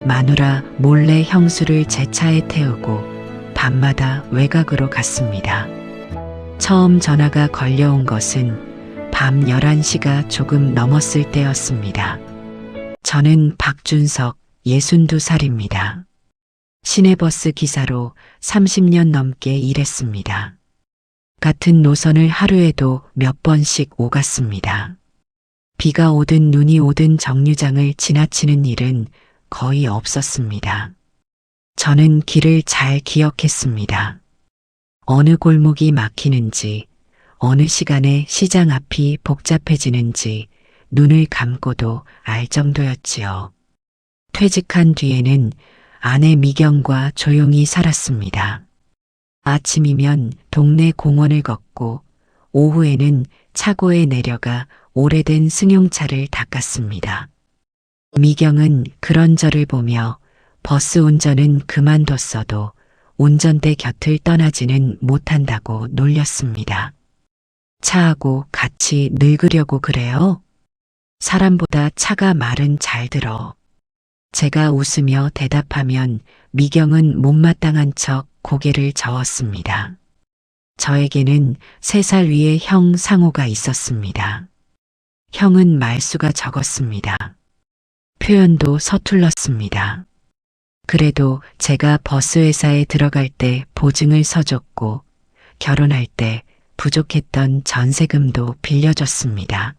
마누라 몰래 형수를 제 차에 태우고 밤마다 외곽으로 갔습니다. 처음 전화가 걸려온 것은 밤 11시가 조금 넘었을 때였습니다. 저는 박준석 62살입니다. 시내버스 기사로 30년 넘게 일했습니다. 같은 노선을 하루에도 몇 번씩 오갔습니다. 비가 오든 눈이 오든 정류장을 지나치는 일은 거의 없었습니다. 저는 길을 잘 기억했습니다. 어느 골목이 막히는지, 어느 시간에 시장 앞이 복잡해지는지 눈을 감고도 알 정도였지요. 퇴직한 뒤에는 아내 미경과 조용히 살았습니다. 아침이면 동네 공원을 걷고 오후에는 차고에 내려가 오래된 승용차를 닦았습니다. 미경은 그런 저를 보며 버스 운전은 그만뒀어도 운전대 곁을 떠나지는 못한다고 놀렸습니다. 차하고 같이 늙으려고 그래요? 사람보다 차가 말은 잘 들어. 제가 웃으며 대답하면 미경은 못마땅한 척 고개를 저었습니다. 저에게는 3살 위에 형 상호가 있었습니다. 형은 말수가 적었습니다. 표현도 서툴렀습니다. 그래도 제가 버스회사에 들어갈 때 보증을 서줬고 결혼할 때 부족했던 전세금도 빌려줬습니다.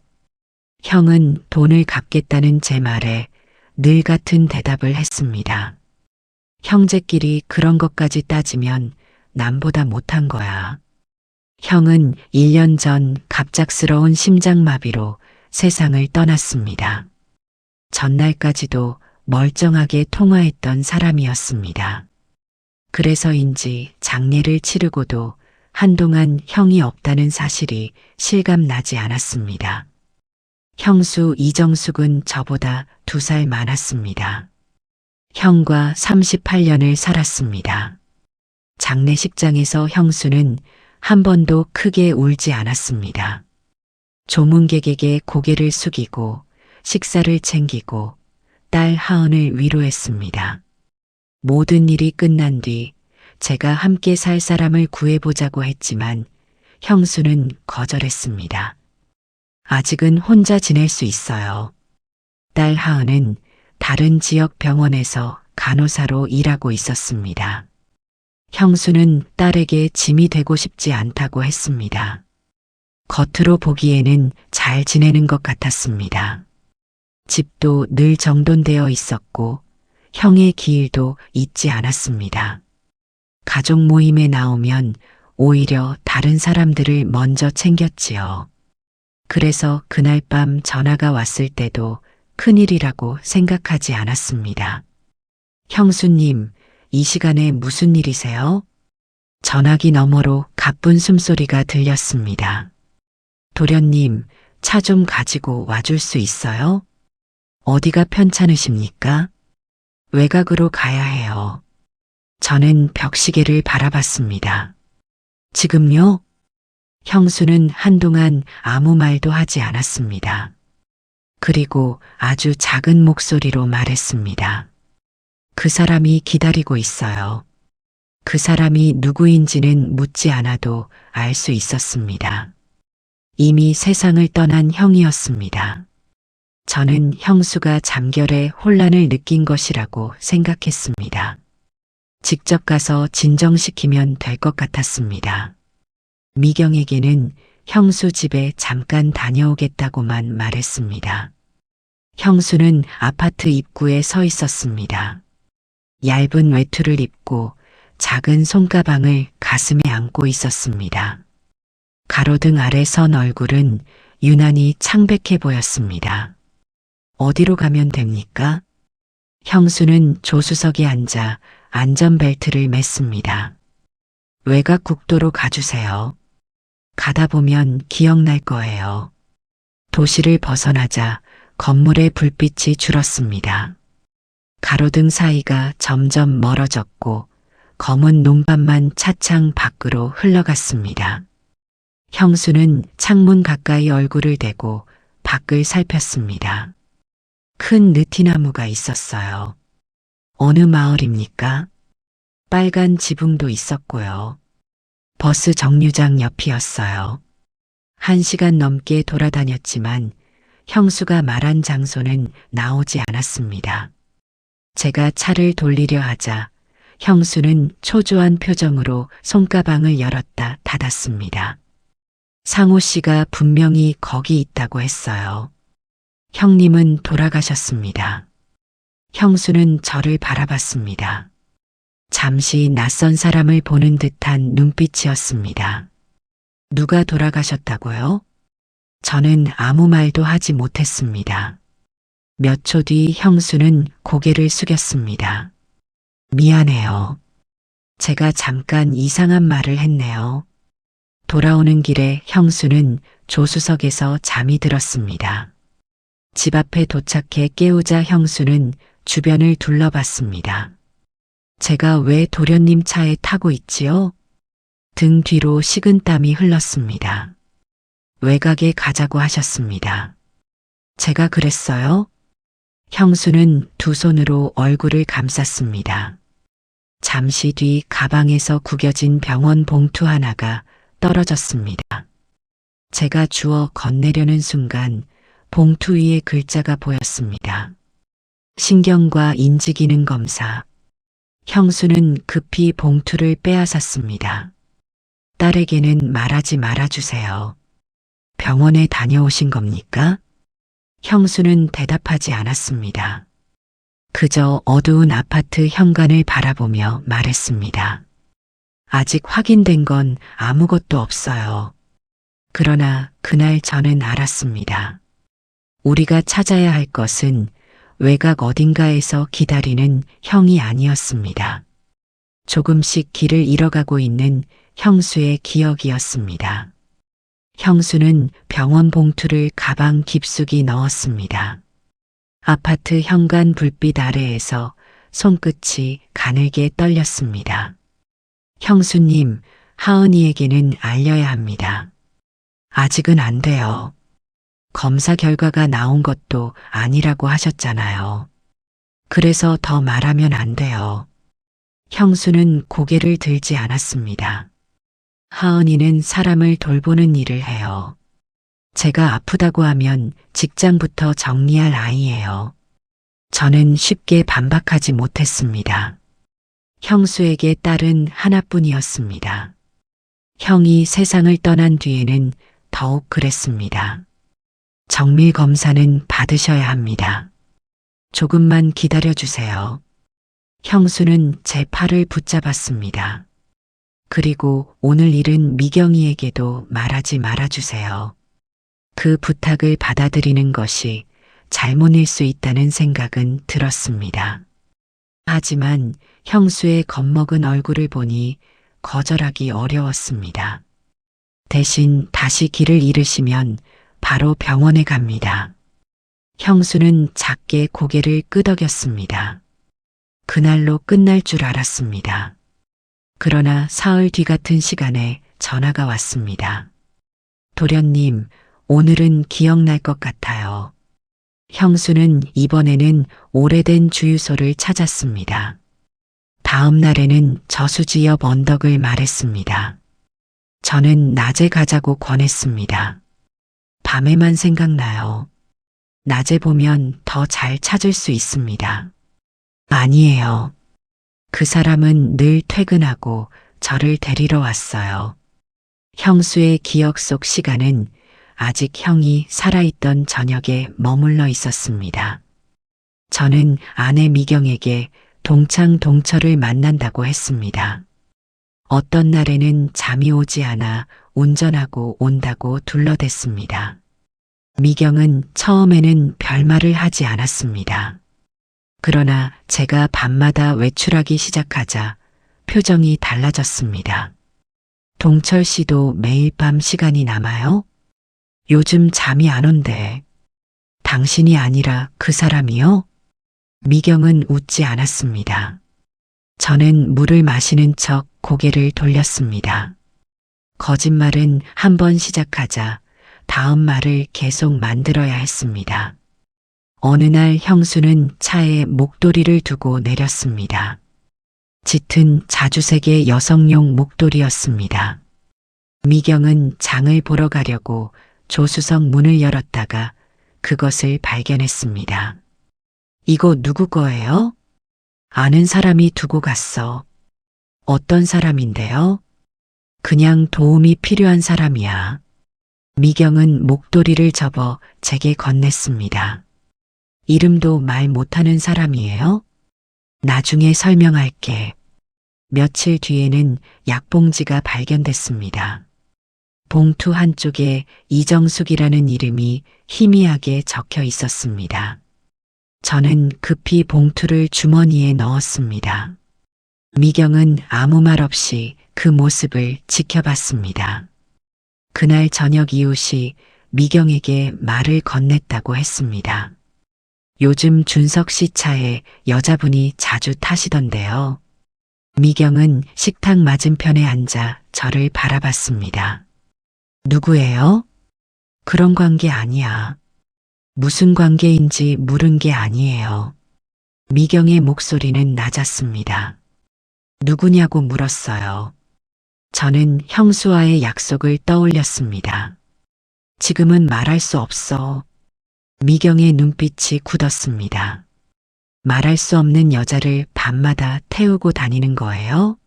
형은 돈을 갚겠다는 제 말에 늘 같은 대답을 했습니다. 형제끼리 그런 것까지 따지면 남보다 못한 거야. 형은 1년 전 갑작스러운 심장마비로 세상을 떠났습니다. 전날까지도 멀쩡하게 통화했던 사람이었습니다. 그래서인지 장례를 치르고도 한동안 형이 없다는 사실이 실감나지 않았습니다. 형수 이정숙은 저보다 2살 많았습니다. 형과 38년을 살았습니다. 장례식장에서 형수는 한 번도 크게 울지 않았습니다. 조문객에게 고개를 숙이고 식사를 챙기고 딸 하은을 위로했습니다. 모든 일이 끝난 뒤 제가 함께 살 사람을 구해보자고 했지만 형수는 거절했습니다. 아직은 혼자 지낼 수 있어요. 딸 하은은 다른 지역 병원에서 간호사로 일하고 있었습니다. 형수는 딸에게 짐이 되고 싶지 않다고 했습니다. 겉으로 보기에는 잘 지내는 것 같았습니다. 집도 늘 정돈되어 있었고 형의 기일도 잊지 않았습니다. 가족 모임에 나오면 오히려 다른 사람들을 먼저 챙겼지요. 그래서 그날 밤 전화가 왔을 때도 큰일이라고 생각하지 않았습니다. 형수님, 이 시간에 무슨 일이세요? 전화기 너머로 가쁜 숨소리가 들렸습니다. 도련님, 차 좀 가지고 와줄 수 있어요? 어디가 편찮으십니까? 외곽으로 가야 해요. 저는 벽시계를 바라봤습니다. 지금요? 형수는 한동안 아무 말도 하지 않았습니다. 그리고 아주 작은 목소리로 말했습니다. 그 사람이 기다리고 있어요. 그 사람이 누구인지는 묻지 않아도 알 수 있었습니다. 이미 세상을 떠난 형이었습니다. 저는 형수가 잠결에 혼란을 느낀 것이라고 생각했습니다. 직접 가서 진정시키면 될 것 같았습니다. 미경에게는 형수 집에 잠깐 다녀오겠다고만 말했습니다. 형수는 아파트 입구에 서 있었습니다. 얇은 외투를 입고 작은 손가방을 가슴에 안고 있었습니다. 가로등 아래 선 얼굴은 유난히 창백해 보였습니다. 어디로 가면 됩니까? 형수는 조수석에 앉아 안전벨트를 맸습니다. 외곽 국도로 가주세요. 가다 보면 기억날 거예요. 도시를 벗어나자 건물의 불빛이 줄었습니다. 가로등 사이가 점점 멀어졌고 검은 눈밥만 차창 밖으로 흘러갔습니다. 형수는 창문 가까이 얼굴을 대고 밖을 살폈습니다. 큰 느티나무가 있었어요. 어느 마을입니까? 빨간 지붕도 있었고요. 버스 정류장 옆이었어요. 1시간 넘게 돌아다녔지만 형수가 말한 장소는 나오지 않았습니다. 제가 차를 돌리려 하자 형수는 초조한 표정으로 손가방을 열었다 닫았습니다. 상호 씨가 분명히 거기 있다고 했어요. 형님은 돌아가셨습니다. 형수는 저를 바라봤습니다. 잠시 낯선 사람을 보는 듯한 눈빛이었습니다. 누가 돌아가셨다고요? 저는 아무 말도 하지 못했습니다. 몇 초 뒤 형수는 고개를 숙였습니다. 미안해요. 제가 잠깐 이상한 말을 했네요. 돌아오는 길에 형수는 조수석에서 잠이 들었습니다. 집 앞에 도착해 깨우자 형수는 주변을 둘러봤습니다. 제가 왜 도련님 차에 타고 있지요? 등 뒤로 식은땀이 흘렀습니다. 외곽에 가자고 하셨습니다. 제가 그랬어요? 형수는 두 손으로 얼굴을 감쌌습니다. 잠시 뒤 가방에서 구겨진 병원 봉투 하나가 떨어졌습니다. 제가 주워 건네려는 순간 봉투 위에 글자가 보였습니다. 신경과 인지기능 검사. 형수는 급히 봉투를 빼앗았습니다. 딸에게는 말하지 말아주세요. 병원에 다녀오신 겁니까? 형수는 대답하지 않았습니다. 그저 어두운 아파트 현관을 바라보며 말했습니다. 아직 확인된 건 아무것도 없어요. 그러나 그날 저는 알았습니다. 우리가 찾아야 할 것은 외곽 어딘가에서 기다리는 형이 아니었습니다. 조금씩 길을 잃어가고 있는 형수의 기억이었습니다. 형수는 병원 봉투를 가방 깊숙이 넣었습니다. 아파트 현관 불빛 아래에서 손끝이 가늘게 떨렸습니다. 형수님, 하은이에게는 알려야 합니다. 아직은 안 돼요. 검사 결과가 나온 것도 아니라고 하셨잖아요. 그래서 더 말하면 안 돼요. 형수는 고개를 들지 않았습니다. 하은이는 사람을 돌보는 일을 해요. 제가 아프다고 하면 직장부터 정리할 아이예요. 저는 쉽게 반박하지 못했습니다. 형수에게 딸은 하나뿐이었습니다. 형이 세상을 떠난 뒤에는 더욱 그랬습니다. 정밀 검사는 받으셔야 합니다. 조금만 기다려주세요. 형수는 제 팔을 붙잡았습니다. 그리고 오늘 일은 미경이에게도 말하지 말아주세요. 그 부탁을 받아들이는 것이 잘못일 수 있다는 생각은 들었습니다. 하지만 형수의 겁먹은 얼굴을 보니 거절하기 어려웠습니다. 대신 다시 길을 잃으시면 바로 병원에 갑니다. 형수는 작게 고개를 끄덕였습니다. 그날로 끝날 줄 알았습니다. 그러나 사흘 뒤 같은 시간에 전화가 왔습니다. 도련님, 오늘은 기억날 것 같아요. 형수는 이번에는 오래된 주유소를 찾았습니다. 다음 날에는 저수지 옆 언덕을 말했습니다. 저는 낮에 가자고 권했습니다. 밤에만 생각나요. 낮에 보면 더 잘 찾을 수 있습니다. 아니에요. 그 사람은 늘 퇴근하고 저를 데리러 왔어요. 형수의 기억 속 시간은 아직 형이 살아있던 저녁에 머물러 있었습니다. 저는 아내 미경에게 동창동철을 만난다고 했습니다. 어떤 날에는 잠이 오지 않아 운전하고 온다고 둘러댔습니다. 미경은 처음에는 별말을 하지 않았습니다. 그러나 제가 밤마다 외출하기 시작하자 표정이 달라졌습니다. 동철 씨도 매일 밤 시간이 남아요? 요즘 잠이 안 온대. 당신이 아니라 그 사람이요? 미경은 웃지 않았습니다. 저는 물을 마시는 척 고개를 돌렸습니다. 거짓말은 한 번 시작하자 다음 말을 계속 만들어야 했습니다. 어느 날 형수는 차에 목도리를 두고 내렸습니다. 짙은 자주색의 여성용 목도리였습니다. 미경은 장을 보러 가려고 조수석 문을 열었다가 그것을 발견했습니다. 이거 누구 거예요? 아는 사람이 두고 갔어. 어떤 사람인데요? 그냥 도움이 필요한 사람이야. 미경은 목도리를 접어 제게 건넸습니다. 이름도 말 못하는 사람이에요? 나중에 설명할게. 며칠 뒤에는 약봉지가 발견됐습니다. 봉투 한쪽에 이정숙이라는 이름이 희미하게 적혀 있었습니다. 저는 급히 봉투를 주머니에 넣었습니다. 미경은 아무 말 없이 그 모습을 지켜봤습니다. 그날 저녁 이웃이 미경에게 말을 건넸다고 했습니다. 요즘 준석 씨 차에 여자분이 자주 타시던데요. 미경은 식탁 맞은편에 앉아 저를 바라봤습니다. 누구예요? 그런 관계 아니야. 무슨 관계인지 물은 게 아니에요. 미경의 목소리는 낮았습니다. 누구냐고 물었어요. 저는 형수와의 약속을 떠올렸습니다. 지금은 말할 수 없어. 미경의 눈빛이 굳었습니다. 말할 수 없는 여자를 밤마다 태우고 다니는 거예요?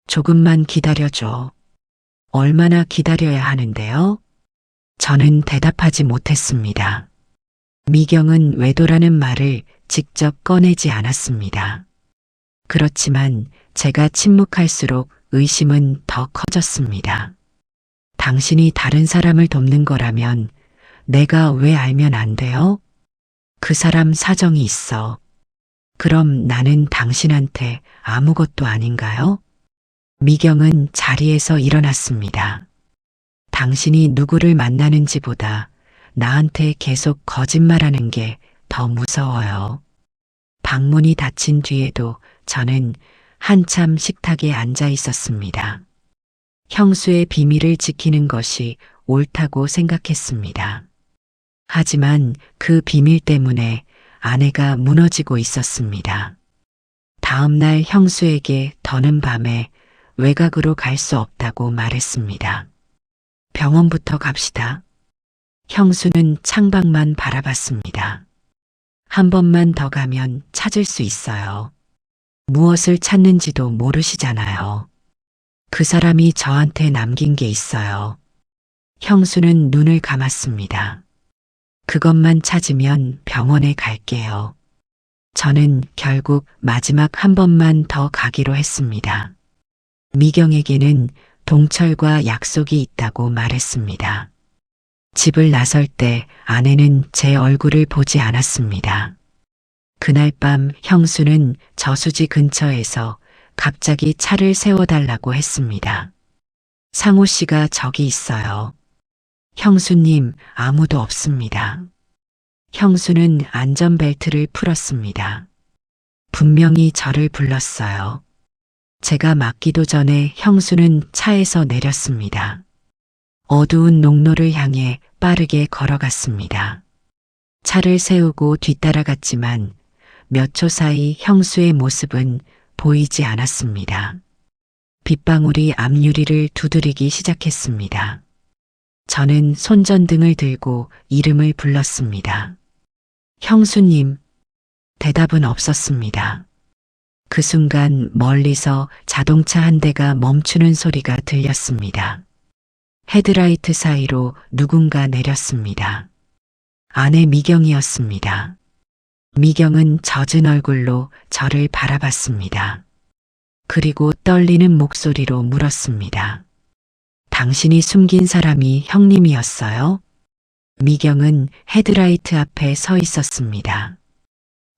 조금만 기다려줘. 얼마나 기다려야 하는데요? 저는 대답하지 못했습니다. 미경은 외도라는 말을 직접 꺼내지 않았습니다. 그렇지만 제가 침묵할수록 의심은 더 커졌습니다. 당신이 다른 사람을 돕는 거라면 내가 왜 알면 안 돼요? 그 사람 사정이 있어. 그럼 나는 당신한테 아무것도 아닌가요? 미경은 자리에서 일어났습니다. 당신이 누구를 만나는지보다 나한테 계속 거짓말하는 게 더 무서워요. 방문이 닫힌 뒤에도 저는 한참 식탁에 앉아 있었습니다. 형수의 비밀을 지키는 것이 옳다고 생각했습니다. 하지만 그 비밀 때문에 아내가 무너지고 있었습니다. 다음 날 형수에게 더는 밤에 외곽으로 갈 수 없다고 말했습니다. 병원부터 갑시다. 형수는 창밖만 바라봤습니다. 한 번만 더 가면 찾을 수 있어요. 무엇을 찾는지도 모르시잖아요. 그 사람이 저한테 남긴 게 있어요. 형수는 눈을 감았습니다. 그것만 찾으면 병원에 갈게요. 저는 결국 마지막 한 번만 더 가기로 했습니다. 미경에게는 동철과 약속이 있다고 말했습니다. 집을 나설 때 아내는 제 얼굴을 보지 않았습니다. 그날 밤 형수는 저수지 근처에서 갑자기 차를 세워달라고 했습니다. 상호 씨가 저기 있어요. 형수님, 아무도 없습니다. 형수는 안전벨트를 풀었습니다. 분명히 저를 불렀어요. 제가 맞기도 전에 형수는 차에서 내렸습니다. 어두운 농로를 향해 빠르게 걸어갔습니다. 차를 세우고 뒤따라갔지만 몇 초 사이 형수의 모습은 보이지 않았습니다. 빗방울이 앞유리를 두드리기 시작했습니다. 저는 손전등을 들고 이름을 불렀습니다. 형수님, 대답은 없었습니다. 그 순간 멀리서 자동차 한 대가 멈추는 소리가 들렸습니다. 헤드라이트 사이로 누군가 내렸습니다. 아내 미경이었습니다. 미경은 젖은 얼굴로 저를 바라봤습니다. 그리고 떨리는 목소리로 물었습니다. 당신이 숨긴 사람이 형님이었어요? 미경은 헤드라이트 앞에 서 있었습니다.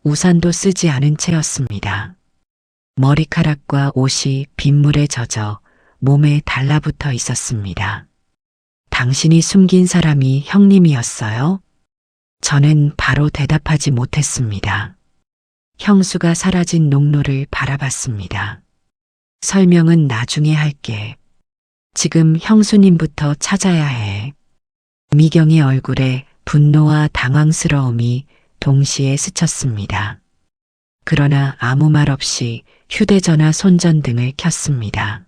우산도 쓰지 않은 채였습니다. 머리카락과 옷이 빗물에 젖어 몸에 달라붙어 있었습니다. 당신이 숨긴 사람이 형님이었어요? 저는 바로 대답하지 못했습니다. 형수가 사라진 농로를 바라봤습니다. 설명은 나중에 할게. 지금 형수님부터 찾아야 해. 미경의 얼굴에 분노와 당황스러움이 동시에 스쳤습니다. 그러나 아무 말 없이 휴대전화 손전등을 켰습니다.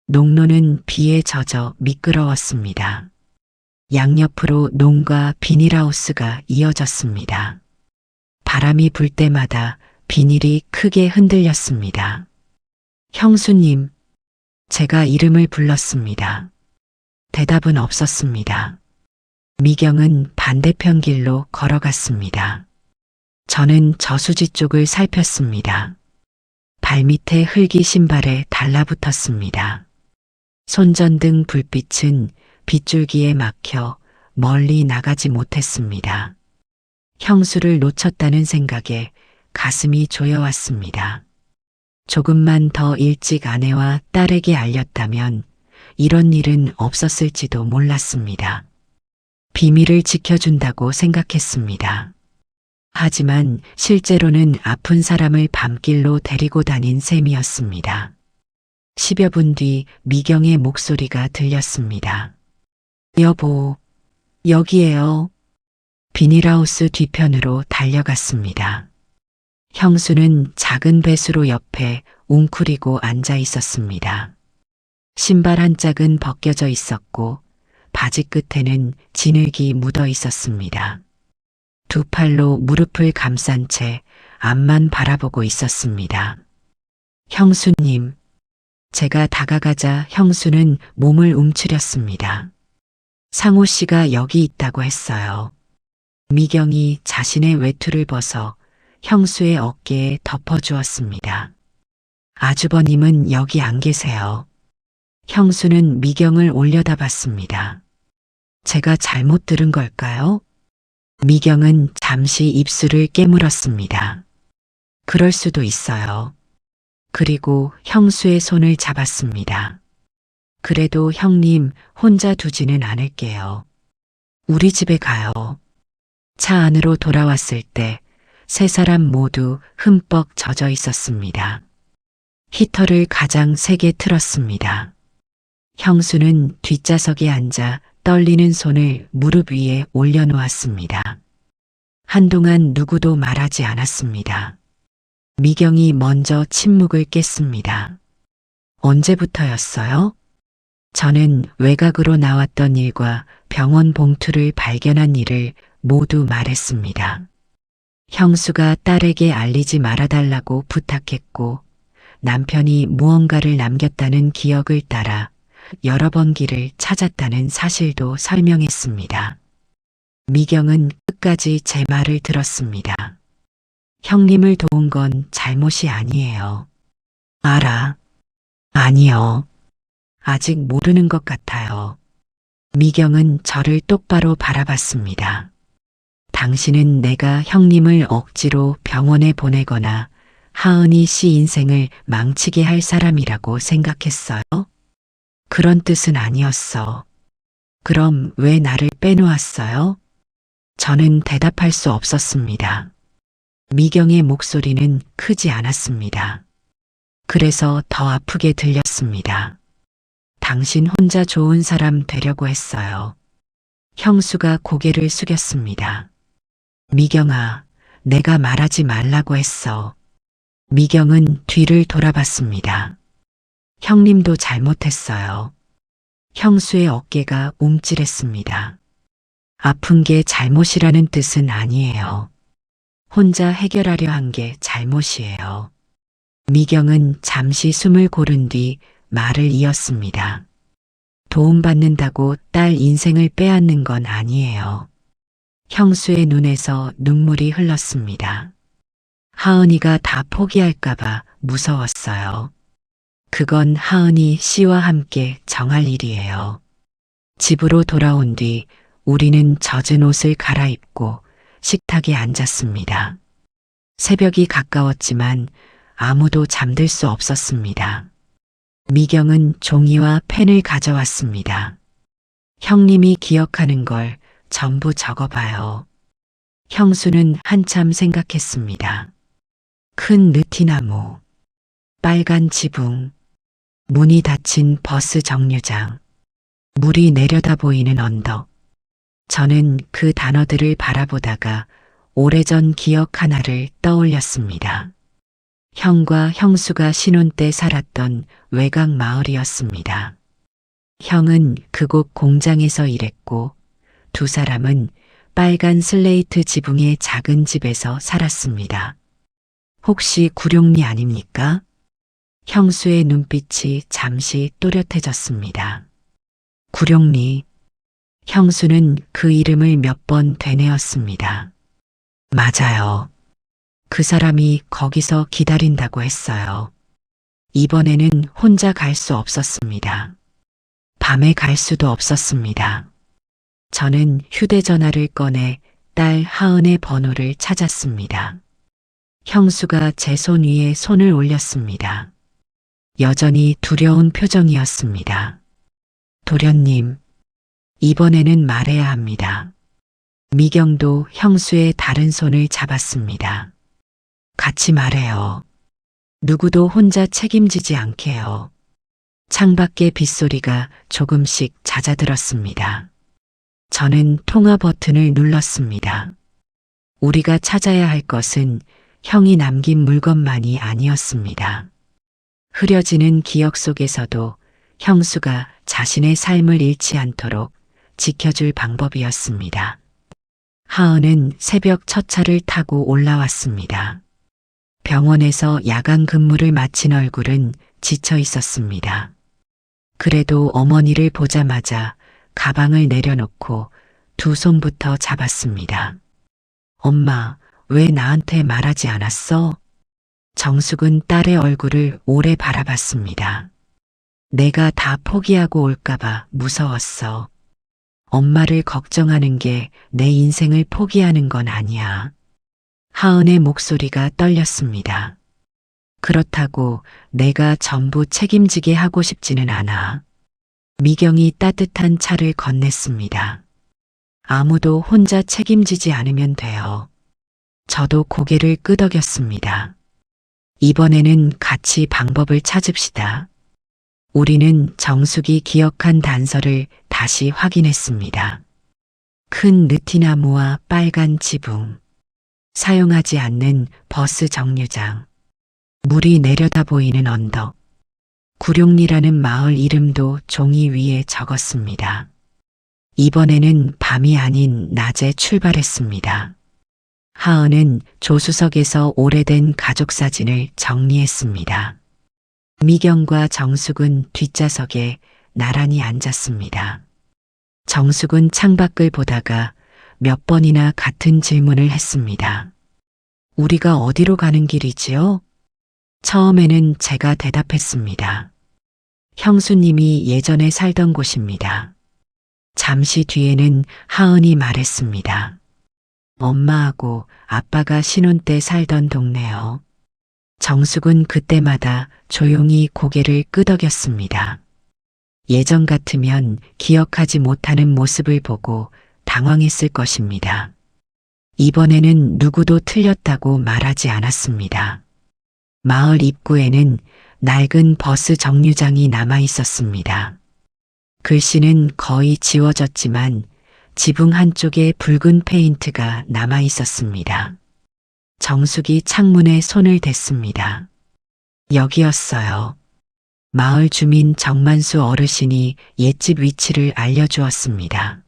농로는 비에 젖어 미끄러웠습니다. 양옆으로 농과 비닐하우스가 이어졌습니다. 바람이 불 때마다 비닐이 크게 흔들렸습니다. 형수님, 제가 이름을 불렀습니다. 대답은 없었습니다. 미경은 반대편 길로 걸어갔습니다. 저는 저수지 쪽을 살폈습니다. 발밑에 흙이 신발에 달라붙었습니다. 손전등 불빛은 빗줄기에 막혀 멀리 나가지 못했습니다. 형수를 놓쳤다는 생각에 가슴이 조여왔습니다. 조금만 더 일찍 아내와 딸에게 알렸다면 이런 일은 없었을지도 몰랐습니다. 비밀을 지켜준다고 생각했습니다. 하지만 실제로는 아픈 사람을 밤길로 데리고 다닌 셈이었습니다. 10여 분 뒤 미경의 목소리가 들렸습니다. 여보, 여기에요. 비닐하우스 뒤편으로 달려갔습니다. 형수는 작은 배수로 옆에 웅크리고 앉아 있었습니다. 신발 한 짝은 벗겨져 있었고 바지 끝에는 진흙이 묻어 있었습니다. 두 팔로 무릎을 감싼 채 앞만 바라보고 있었습니다. 형수님, 제가 다가가자 형수는 몸을 움츠렸습니다. 상호 씨가 여기 있다고 했어요. 미경이 자신의 외투를 벗어 형수의 어깨에 덮어주었습니다. 아주버님은 여기 안 계세요. 형수는 미경을 올려다봤습니다. 제가 잘못 들은 걸까요? 미경은 잠시 입술을 깨물었습니다. 그럴 수도 있어요. 그리고 형수의 손을 잡았습니다. 그래도 형님 혼자 두지는 않을게요. 우리 집에 가요. 차 안으로 돌아왔을 때 세 사람 모두 흠뻑 젖어 있었습니다. 히터를 가장 세게 틀었습니다. 형수는 뒷좌석에 앉아 떨리는 손을 무릎 위에 올려놓았습니다. 한동안 누구도 말하지 않았습니다. 미경이 먼저 침묵을 깼습니다. 언제부터였어요? 저는 외곽으로 나왔던 일과 병원 봉투를 발견한 일을 모두 말했습니다. 형수가 딸에게 알리지 말아달라고 부탁했고 남편이 무언가를 남겼다는 기억을 따라 여러 번 길을 찾았다는 사실도 설명했습니다. 미경은 끝까지 제 말을 들었습니다. 형님을 도운 건 잘못이 아니에요. 알아. 아니요. 아직 모르는 것 같아요. 미경은 저를 똑바로 바라봤습니다. 당신은 내가 형님을 억지로 병원에 보내거나 하은이 씨 인생을 망치게 할 사람이라고 생각했어요? 그런 뜻은 아니었어. 그럼 왜 나를 빼놓았어요? 저는 대답할 수 없었습니다. 미경의 목소리는 크지 않았습니다. 그래서 더 아프게 들렸습니다. 당신 혼자 좋은 사람 되려고 했어요. 형수가 고개를 숙였습니다. 미경아, 내가 말하지 말라고 했어. 미경은 뒤를 돌아봤습니다. 형님도 잘못했어요. 형수의 어깨가 움찔했습니다. 아픈 게 잘못이라는 뜻은 아니에요. 혼자 해결하려 한 게 잘못이에요. 미경은 잠시 숨을 고른 뒤 말을 이었습니다. 도움받는다고 딸 인생을 빼앗는 건 아니에요. 형수의 눈에서 눈물이 흘렀습니다. 하은이가 다 포기할까봐 무서웠어요. 그건 하은이 씨와 함께 정할 일이에요. 집으로 돌아온 뒤 우리는 젖은 옷을 갈아입고 식탁에 앉았습니다. 새벽이 가까웠지만 아무도 잠들 수 없었습니다. 미경은 종이와 펜을 가져왔습니다. 형님이 기억하는 걸 전부 적어봐요. 형수는 한참 생각했습니다. 큰 느티나무, 빨간 지붕, 문이 닫힌 버스 정류장, 물이 내려다 보이는 언덕. 저는 그 단어들을 바라보다가 오래전 기억 하나를 떠올렸습니다. 형과 형수가 신혼 때 살았던 외곽 마을이었습니다. 형은 그곳 공장에서 일했고 두 사람은 빨간 슬레이트 지붕의 작은 집에서 살았습니다. 혹시 구룡리 아닙니까? 형수의 눈빛이 잠시 또렷해졌습니다. 구룡리. 형수는 그 이름을 몇 번 되뇌었습니다. 맞아요. 그 사람이 거기서 기다린다고 했어요. 이번에는 혼자 갈 수 없었습니다. 밤에 갈 수도 없었습니다. 저는 휴대전화를 꺼내 딸 하은의 번호를 찾았습니다. 형수가 제 손 위에 손을 올렸습니다. 여전히 두려운 표정이었습니다. 도련님, 이번에는 말해야 합니다. 미경도 형수의 다른 손을 잡았습니다. 같이 말해요. 누구도 혼자 책임지지 않게요. 창밖의 빗소리가 조금씩 잦아들었습니다. 저는 통화 버튼을 눌렀습니다. 우리가 찾아야 할 것은 형이 남긴 물건만이 아니었습니다. 흐려지는 기억 속에서도 형수가 자신의 삶을 잃지 않도록 지켜줄 방법이었습니다. 하은은 새벽 첫 차를 타고 올라왔습니다. 병원에서 야간 근무를 마친 얼굴은 지쳐 있었습니다. 그래도 어머니를 보자마자 가방을 내려놓고 두 손부터 잡았습니다. 엄마, 왜 나한테 말하지 않았어? 정숙은 딸의 얼굴을 오래 바라봤습니다. 내가 다 포기하고 올까봐 무서웠어. 엄마를 걱정하는 게 내 인생을 포기하는 건 아니야. 하은의 목소리가 떨렸습니다. 그렇다고 내가 전부 책임지게 하고 싶지는 않아. 미경이 따뜻한 차를 건넸습니다. 아무도 혼자 책임지지 않으면 돼요. 저도 고개를 끄덕였습니다. 이번에는 같이 방법을 찾읍시다. 우리는 정숙이 기억한 단서를 다시 확인했습니다. 큰 느티나무와 빨간 지붕, 사용하지 않는 버스 정류장, 물이 내려다 보이는 언덕, 구룡리라는 마을 이름도 종이 위에 적었습니다. 이번에는 밤이 아닌 낮에 출발했습니다. 하은은 조수석에서 오래된 가족 사진을 정리했습니다. 미경과 정숙은 뒷좌석에 나란히 앉았습니다. 정숙은 창밖을 보다가 몇 번이나 같은 질문을 했습니다. 우리가 어디로 가는 길이지요? 처음에는 제가 대답했습니다. 형수님이 예전에 살던 곳입니다. 잠시 뒤에는 하은이 말했습니다. 엄마하고 아빠가 신혼 때 살던 동네요. 정숙은 그때마다 조용히 고개를 끄덕였습니다. 예전 같으면 기억하지 못하는 모습을 보고 당황했을 것입니다. 이번에는 누구도 틀렸다고 말하지 않았습니다. 마을 입구에는 낡은 버스 정류장이 남아 있었습니다. 글씨는 거의 지워졌지만 지붕 한쪽에 붉은 페인트가 남아 있었습니다. 정숙이 창문에 손을 댔습니다. 여기였어요. 마을 주민 정만수 어르신이 옛집 위치를 알려주었습니다.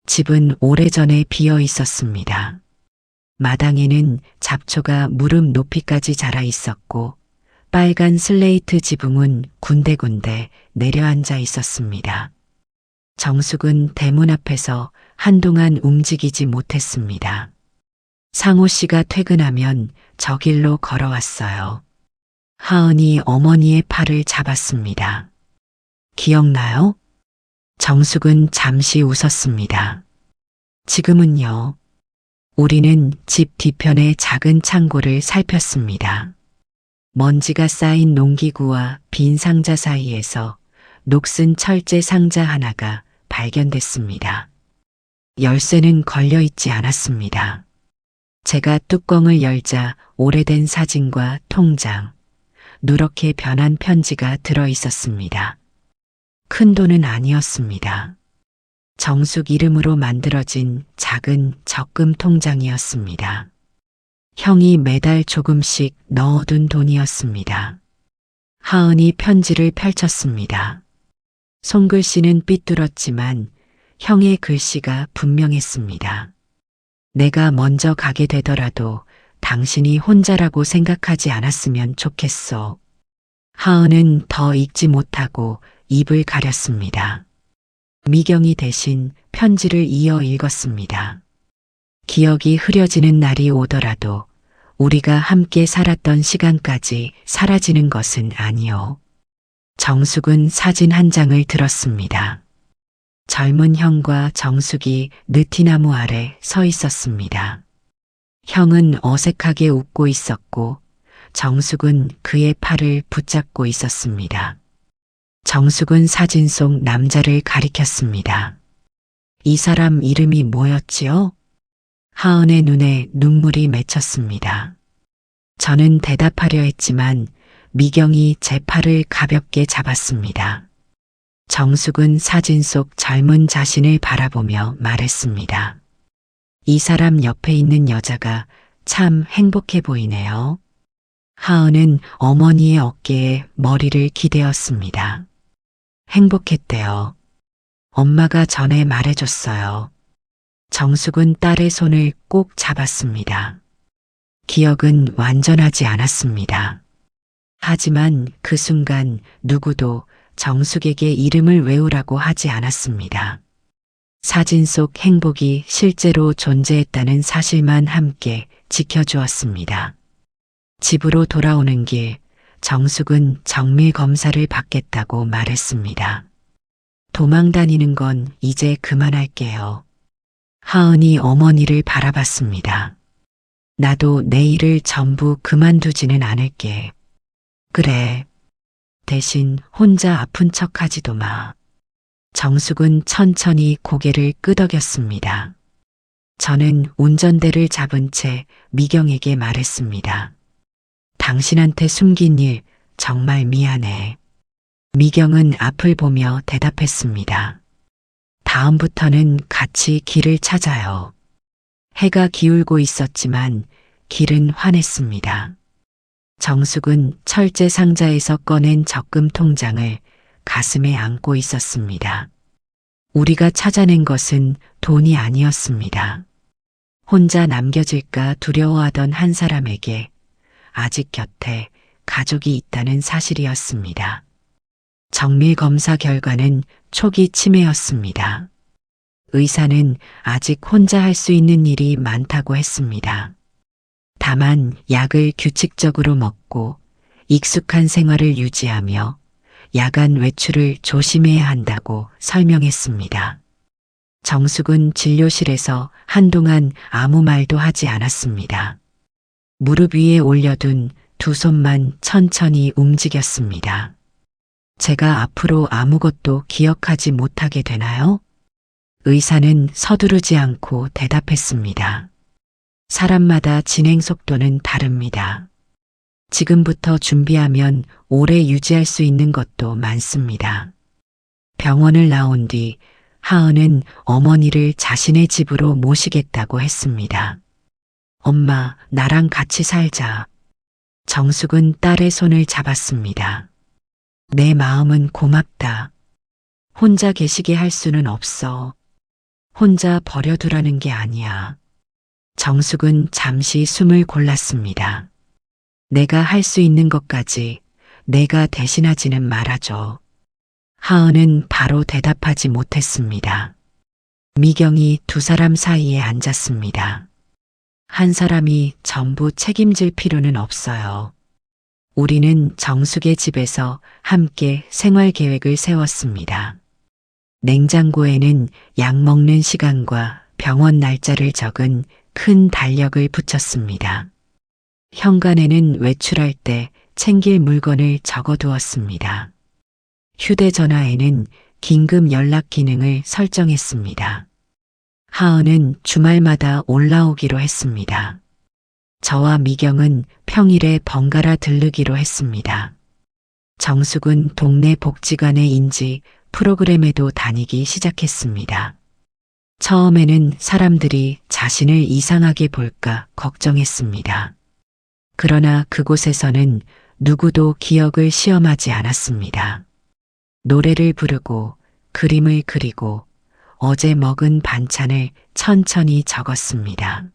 집은 오래전에 비어 있었습니다. 마당에는 잡초가 무릎 높이까지 자라 있었고 빨간 슬레이트 지붕은 군데군데 내려앉아 있었습니다. 정숙은 대문 앞에서 한동안 움직이지 못했습니다. 상호 씨가 퇴근하면 저 길로 걸어왔어요. 하은이 어머니의 팔을 잡았습니다. 기억나요? 정숙은 잠시 웃었습니다. 지금은요. 우리는 집 뒤편의 작은 창고를 살폈습니다. 먼지가 쌓인 농기구와 빈 상자 사이에서 녹슨 철제 상자 하나가 발견됐습니다. 열쇠는 걸려 있지 않았습니다. 제가 뚜껑을 열자 오래된 사진과 통장, 누렇게 변한 편지가 들어 있었습니다. 큰 돈은 아니었습니다. 정숙 이름으로 만들어진 작은 적금 통장이었습니다. 형이 매달 조금씩 넣어둔 돈이었습니다. 하은이 편지를 펼쳤습니다. 손글씨는 삐뚤었지만 형의 글씨가 분명했습니다. 내가 먼저 가게 되더라도 당신이 혼자라고 생각하지 않았으면 좋겠어. 하은은 더 읽지 못하고 입을 가렸습니다. 미경이 대신 편지를 이어 읽었습니다. 기억이 흐려지는 날이 오더라도 우리가 함께 살았던 시간까지 사라지는 것은 아니오. 정숙은 사진 한 장을 들었습니다. 젊은 형과 정숙이 느티나무 아래 서 있었습니다. 형은 어색하게 웃고 있었고 정숙은 그의 팔을 붙잡고 있었습니다. 정숙은 사진 속 남자를 가리켰습니다. 이 사람 이름이 뭐였지요? 하은의 눈에 눈물이 맺혔습니다. 저는 대답하려 했지만 미경이 제 팔을 가볍게 잡았습니다. 정숙은 사진 속 젊은 자신을 바라보며 말했습니다. 이 사람 옆에 있는 여자가 참 행복해 보이네요. 하은은 어머니의 어깨에 머리를 기대었습니다. 행복했대요. 엄마가 전에 말해줬어요. 정숙은 딸의 손을 꼭 잡았습니다. 기억은 완전하지 않았습니다. 하지만 그 순간 누구도 정숙에게 이름을 외우라고 하지 않았습니다. 사진 속 행복이 실제로 존재했다는 사실만 함께 지켜주었습니다. 집으로 돌아오는 길, 정숙은 정밀 검사를 받겠다고 말했습니다. 도망 다니는 건 이제 그만할게요. 하은이 어머니를 바라봤습니다. 나도 내 일을 전부 그만두지는 않을게. 그래. 대신 혼자 아픈 척하지도 마. 정숙은 천천히 고개를 끄덕였습니다. 저는 운전대를 잡은 채 미경에게 말했습니다. 당신한테 숨긴 일 정말 미안해. 미경은 앞을 보며 대답했습니다. 다음부터는 같이 길을 찾아요. 해가 기울고 있었지만 길은 환했습니다. 정숙은 철제 상자에서 꺼낸 적금 통장을 가슴에 안고 있었습니다. 우리가 찾아낸 것은 돈이 아니었습니다. 혼자 남겨질까 두려워하던 한 사람에게 아직 곁에 가족이 있다는 사실이었습니다. 정밀 검사 결과는 초기 치매였습니다. 의사는 아직 혼자 할 수 있는 일이 많다고 했습니다. 다만 약을 규칙적으로 먹고 익숙한 생활을 유지하며 야간 외출을 조심해야 한다고 설명했습니다. 정숙은 진료실에서 한동안 아무 말도 하지 않았습니다. 무릎 위에 올려둔 두 손만 천천히 움직였습니다. 제가 앞으로 아무것도 기억하지 못하게 되나요? 의사는 서두르지 않고 대답했습니다. 사람마다 진행 속도는 다릅니다. 지금부터 준비하면 오래 유지할 수 있는 것도 많습니다. 병원을 나온 뒤 하은은 어머니를 자신의 집으로 모시겠다고 했습니다. 엄마, 나랑 같이 살자. 정숙은 딸의 손을 잡았습니다. 내 마음은 고맙다. 혼자 계시게 할 수는 없어. 혼자 버려두라는 게 아니야. 정숙은 잠시 숨을 골랐습니다. 내가 할 수 있는 것까지 내가 대신하지는 말아줘. 하은은 바로 대답하지 못했습니다. 미경이 두 사람 사이에 앉았습니다. 한 사람이 전부 책임질 필요는 없어요. 우리는 정숙의 집에서 함께 생활 계획을 세웠습니다. 냉장고에는 약 먹는 시간과 병원 날짜를 적은 큰 달력을 붙였습니다. 현관에는 외출할 때 챙길 물건을 적어두었습니다. 휴대전화에는 긴급 연락 기능을 설정했습니다. 하은은 주말마다 올라오기로 했습니다. 저와 미경은 평일에 번갈아 들르기로 했습니다. 정숙은 동네 복지관의 인지 프로그램에도 다니기 시작했습니다. 처음에는 사람들이 자신을 이상하게 볼까 걱정했습니다. 그러나 그곳에서는 누구도 기억을 시험하지 않았습니다. 노래를 부르고 그림을 그리고 어제 먹은 반찬을 천천히 적었습니다.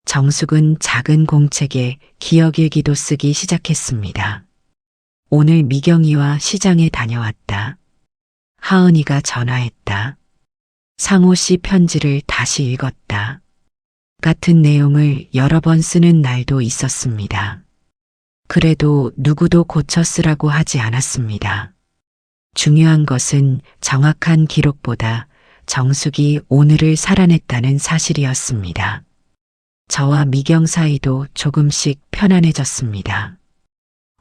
정숙은 작은 공책에 기억일기도 쓰기 시작했습니다. 오늘 미경이와 시장에 다녀왔다. 하은이가 전화했다. 상호 씨 편지를 다시 읽었다. 같은 내용을 여러 번 쓰는 날도 있었습니다. 그래도 누구도 고쳐 쓰라고 하지 않았습니다. 중요한 것은 정확한 기록보다 정숙이 오늘을 살아냈다는 사실이었습니다. 저와 미경 사이도 조금씩 편안해졌습니다.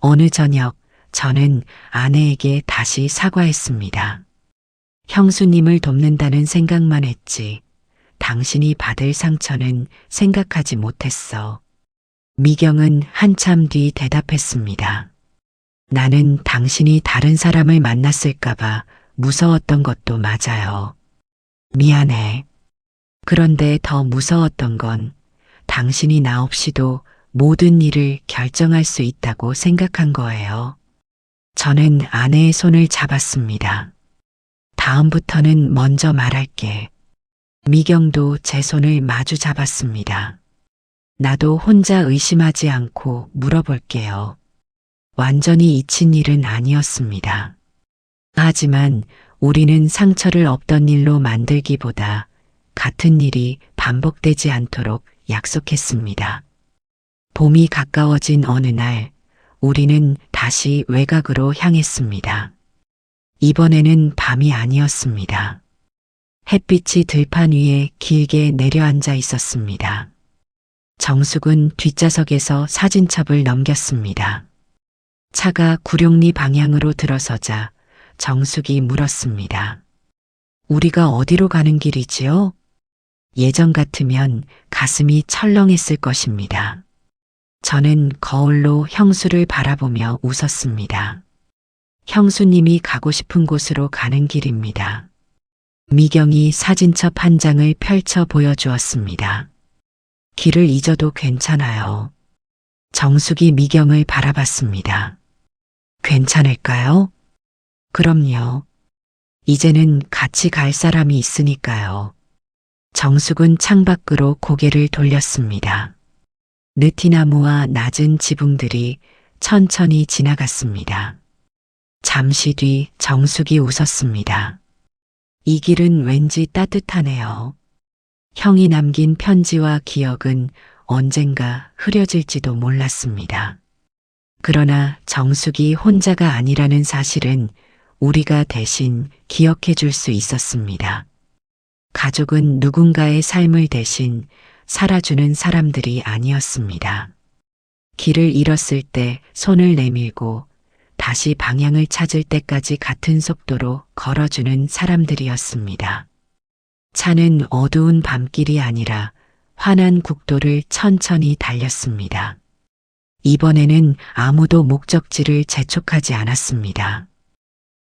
어느 저녁 저는 아내에게 다시 사과했습니다. 형수님을 돕는다는 생각만 했지 당신이 받을 상처는 생각하지 못했어. 미경은 한참 뒤 대답했습니다. 나는 당신이 다른 사람을 만났을까봐 무서웠던 것도 맞아요. 미안해. 그런데 더 무서웠던 건 당신이 나 없이도 모든 일을 결정할 수 있다고 생각한 거예요. 저는 아내의 손을 잡았습니다. 다음부터는 먼저 말할게. 미경도 제 손을 마주 잡았습니다. 나도 혼자 의심하지 않고 물어볼게요. 완전히 잊힌 일은 아니었습니다. 하지만 우리는 상처를 없던 일로 만들기보다 같은 일이 반복되지 않도록 약속했습니다. 봄이 가까워진 어느 날 우리는 다시 외곽으로 향했습니다. 이번에는 밤이 아니었습니다. 햇빛이 들판 위에 길게 내려앉아 있었습니다. 정숙은 뒷좌석에서 사진첩을 넘겼습니다. 차가 구룡리 방향으로 들어서자 정숙이 물었습니다. 우리가 어디로 가는 길이지요? 예전 같으면 가슴이 철렁했을 것입니다. 저는 거울로 형수를 바라보며 웃었습니다. 형수님이 가고 싶은 곳으로 가는 길입니다. 미경이 사진첩 한 장을 펼쳐 보여주었습니다. 길을 잊어도 괜찮아요. 정숙이 미경을 바라봤습니다. 괜찮을까요? 그럼요. 이제는 같이 갈 사람이 있으니까요. 정숙은 창밖으로 고개를 돌렸습니다. 느티나무와 낮은 지붕들이 천천히 지나갔습니다. 잠시 뒤 정숙이 웃었습니다. 이 길은 왠지 따뜻하네요. 형이 남긴 편지와 기억은 언젠가 흐려질지도 몰랐습니다. 그러나 정숙이 혼자가 아니라는 사실은 우리가 대신 기억해 줄 수 있었습니다. 가족은 누군가의 삶을 대신 살아주는 사람들이 아니었습니다. 길을 잃었을 때 손을 내밀고 다시 방향을 찾을 때까지 같은 속도로 걸어주는 사람들이었습니다. 차는 어두운 밤길이 아니라 환한 국도를 천천히 달렸습니다. 이번에는 아무도 목적지를 재촉하지 않았습니다.